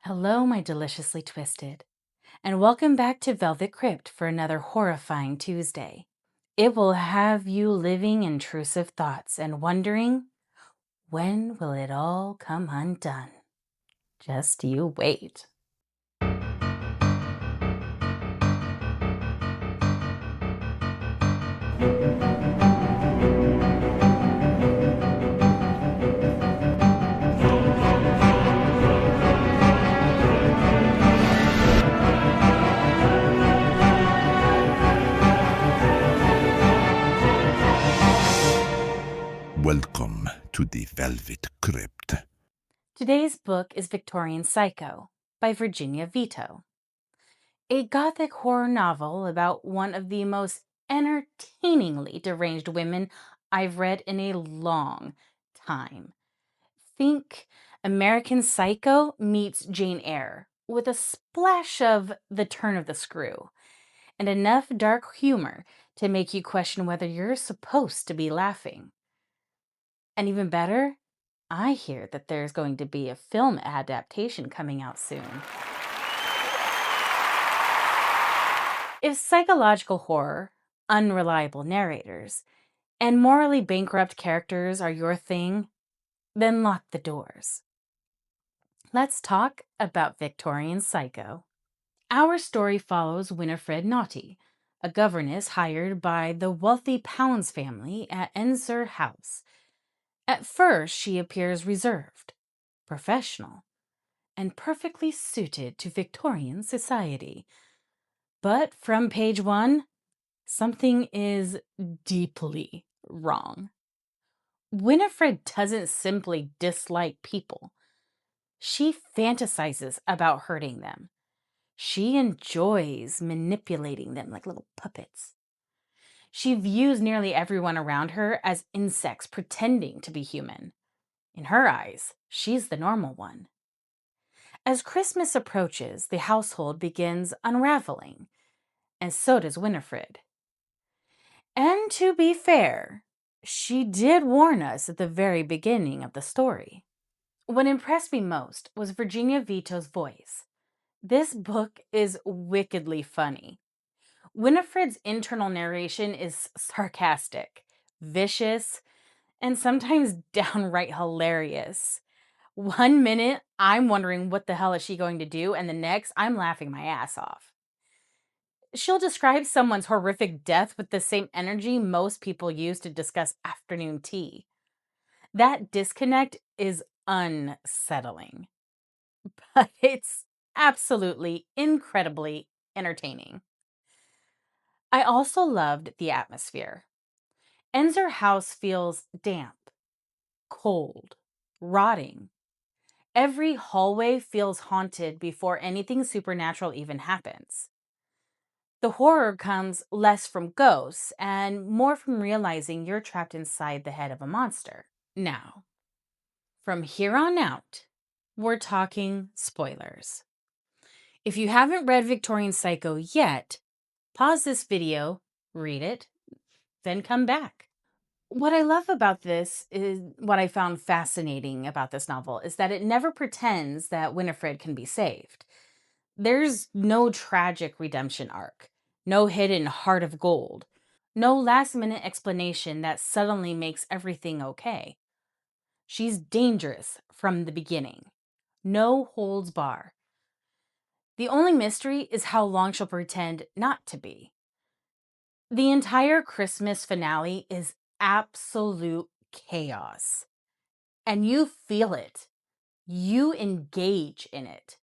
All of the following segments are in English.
Hello, my deliciously twisted, and welcome back to Velvet Crypt for another horrifying Tuesday. It will have you living intrusive thoughts and wondering, when will it all come undone? Just you wait. Welcome to the Velvet Crypt. Today's book is Victorian Psycho by Virginia Feito, a Gothic horror novel about one of the most entertainingly deranged women I've read in a long time. Think American Psycho meets Jane Eyre with a splash of The Turn of the Screw and enough dark humor to make you question whether you're supposed to be laughing. And even better, I hear that there's going to be a film adaptation coming out soon. If psychological horror, unreliable narrators, and morally bankrupt characters are your thing, then lock the doors. Let's talk about Victorian Psycho. Our story follows Winifred Naughty, a governess hired by the wealthy Pounds family at Ensor House. At first, she appears reserved, professional, and perfectly suited to Victorian society. But from page one, something is deeply wrong. Winifred doesn't simply dislike people, she fantasizes about hurting them. She enjoys manipulating them like little puppets. She views nearly everyone around her as insects pretending to be human. In her eyes, she's the normal one. As Christmas approaches, the household begins unraveling, and so does Winifred. And to be fair, she did warn us at the very beginning of the story. What impressed me most was Virginia Feito's voice. This book is wickedly funny. Winifred's internal narration is sarcastic, vicious, and sometimes downright hilarious. One minute, I'm wondering what the hell is she going to do, and the next, I'm laughing my ass off. She'll describe someone's horrific death with the same energy most people use to discuss afternoon tea. That disconnect is unsettling, but it's absolutely incredibly entertaining. I also loved the atmosphere. Ensor House feels damp, cold, rotting. Every hallway feels haunted before anything supernatural even happens. The horror comes less from ghosts and more from realizing you're trapped inside the head of a monster. Now, from here on out, we're talking spoilers. If you haven't read Victorian Psycho yet, pause this video, read it, then come back. What I love about this is what I found fascinating about this novel is that it never pretends that Winifred can be saved. There's no tragic redemption arc, no hidden heart of gold, no last minute explanation that suddenly makes everything okay. She's dangerous from the beginning. No holds bar. The only mystery is how long she'll pretend not to be. The entire Christmas finale is absolute chaos. And you feel it. You engage in it.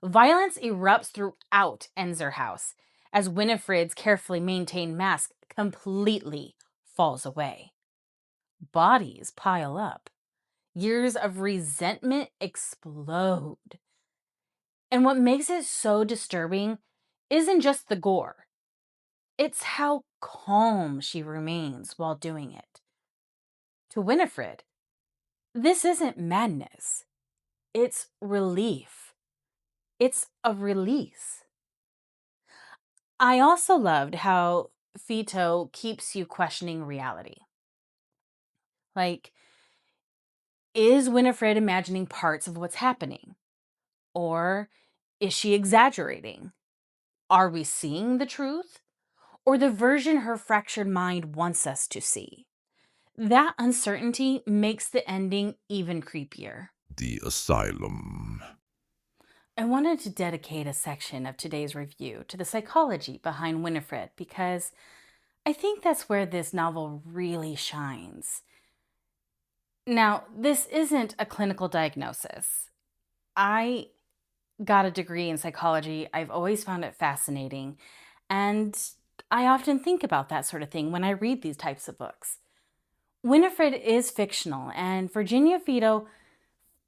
Violence erupts throughout Ensor House as Winifred's carefully maintained mask completely falls away. Bodies pile up. Years of resentment explode. And what makes it so disturbing isn't just the gore, it's how calm she remains while doing it. To Winifred, this isn't madness, it's relief. It's a release. I also loved how Feito keeps you questioning reality. Like, is Winifred imagining parts of what's happening? Or is she exaggerating? Are we seeing the truth? Or the version her fractured mind wants us to see? That uncertainty makes the ending even creepier. The asylum. I wanted to dedicate a section of today's review to the psychology behind Winifred because I think that's where this novel really shines. Now, this isn't a clinical diagnosis. I got a degree in psychology. I've always found it fascinating, and I often think about that sort of thing when I read these types of books. Winifred is fictional, and Virginia Feito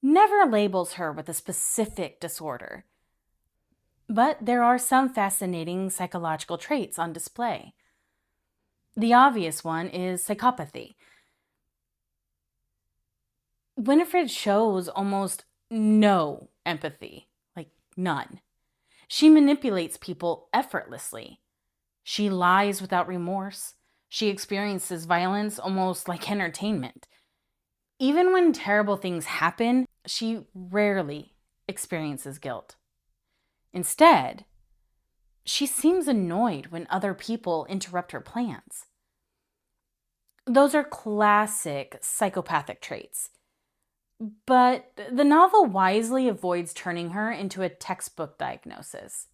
never labels her with a specific disorder. But there are some fascinating psychological traits on display. The obvious one is psychopathy. Winifred shows almost no empathy, like none. She manipulates people effortlessly. She lies without remorse. She experiences violence almost like entertainment. Even when terrible things happen, she rarely experiences guilt. Instead, she seems annoyed when other people interrupt her plans. Those are classic psychopathic traits. But the novel wisely avoids turning her into a textbook diagnosis.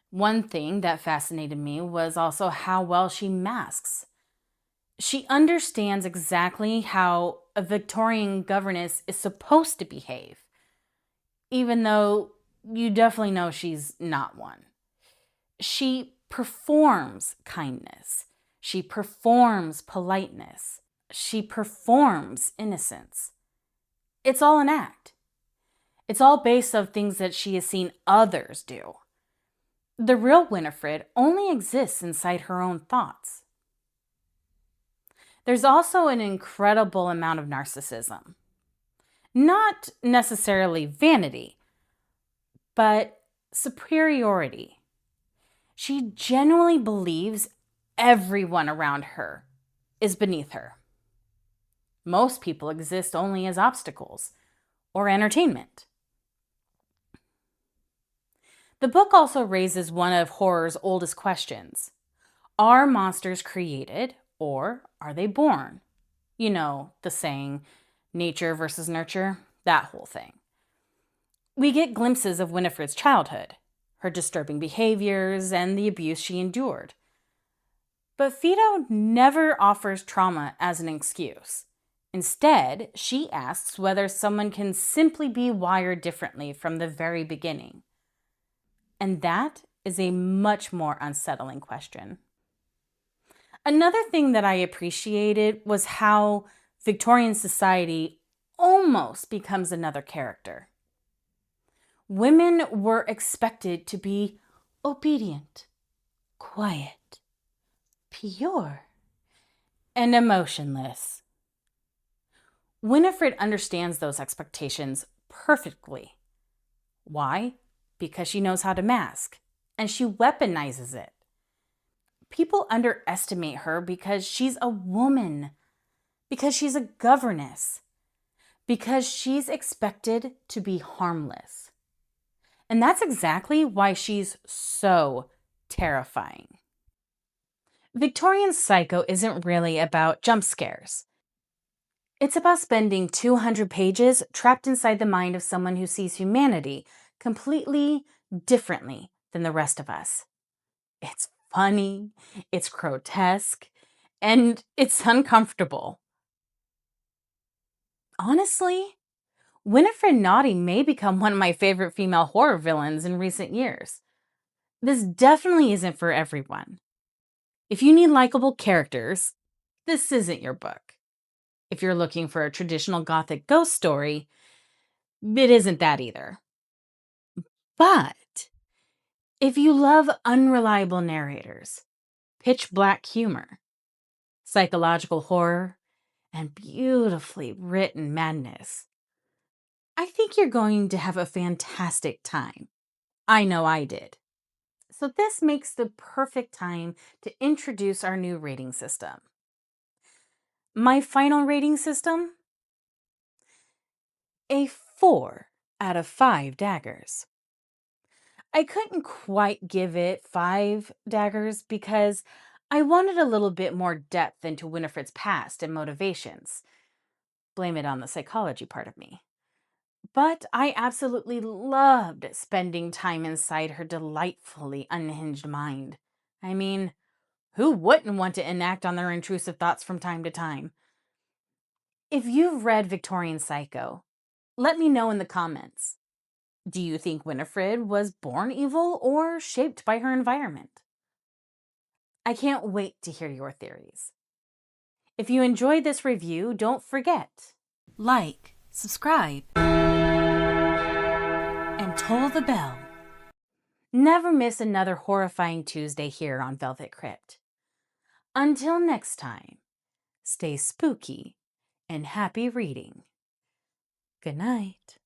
One thing that fascinated me was also how well she masks. She understands exactly how a Victorian governess is supposed to behave, even though you definitely know she's not one. She performs kindness. She performs politeness. She performs innocence. It's all an act. It's all based on things that she has seen others do. The real Winifred only exists inside her own thoughts. There's also an incredible amount of narcissism. Not necessarily vanity, but superiority. She genuinely believes everyone around her is beneath her. Most people exist only as obstacles or entertainment. The book also raises one of horror's oldest questions. Are monsters created or are they born? You know, the saying, nature versus nurture, that whole thing. We get glimpses of Winifred's childhood, her disturbing behaviors, and the abuse she endured. But Feito never offers trauma as an excuse. Instead, she asks whether someone can simply be wired differently from the very beginning. And that is a much more unsettling question. Another thing that I appreciated was how Victorian society almost becomes another character. Women were expected to be obedient, quiet, pure, and emotionless. Winifred understands those expectations perfectly. Why? Because she knows how to mask, and she weaponizes it. People underestimate her because she's a woman, because she's a governess, because she's expected to be harmless. And that's exactly why she's so terrifying. Victorian Psycho isn't really about jump scares. It's about spending 200 pages trapped inside the mind of someone who sees humanity completely differently than the rest of us. It's funny, it's grotesque, and it's uncomfortable. Honestly, Winifred Naughty may become one of my favorite female horror villains in recent years. This definitely isn't for everyone. If you need likable characters, this isn't your book. If you're looking for a traditional Gothic ghost story, it isn't that either. But if you love unreliable narrators, pitch black humor, psychological horror, and beautifully written madness, I think you're going to have a fantastic time. I know I did. So, this makes the perfect time to introduce our new rating system. My final rating system? A 4 out of 5 daggers. I couldn't quite give it 5 daggers because I wanted a little bit more depth into Winifred's past and motivations. Blame it on the psychology part of me. But I absolutely loved spending time inside her delightfully unhinged mind. I mean, who wouldn't want to enact on their intrusive thoughts from time to time? If you've read Victorian Psycho, let me know in the comments. Do you think Winifred was born evil or shaped by her environment? I can't wait to hear your theories. If you enjoyed this review, don't forget, like, subscribe, and toll the bell. Never miss another horrifying Tuesday here on Velvet Crypt. Until next time, stay spooky and happy reading. Good night.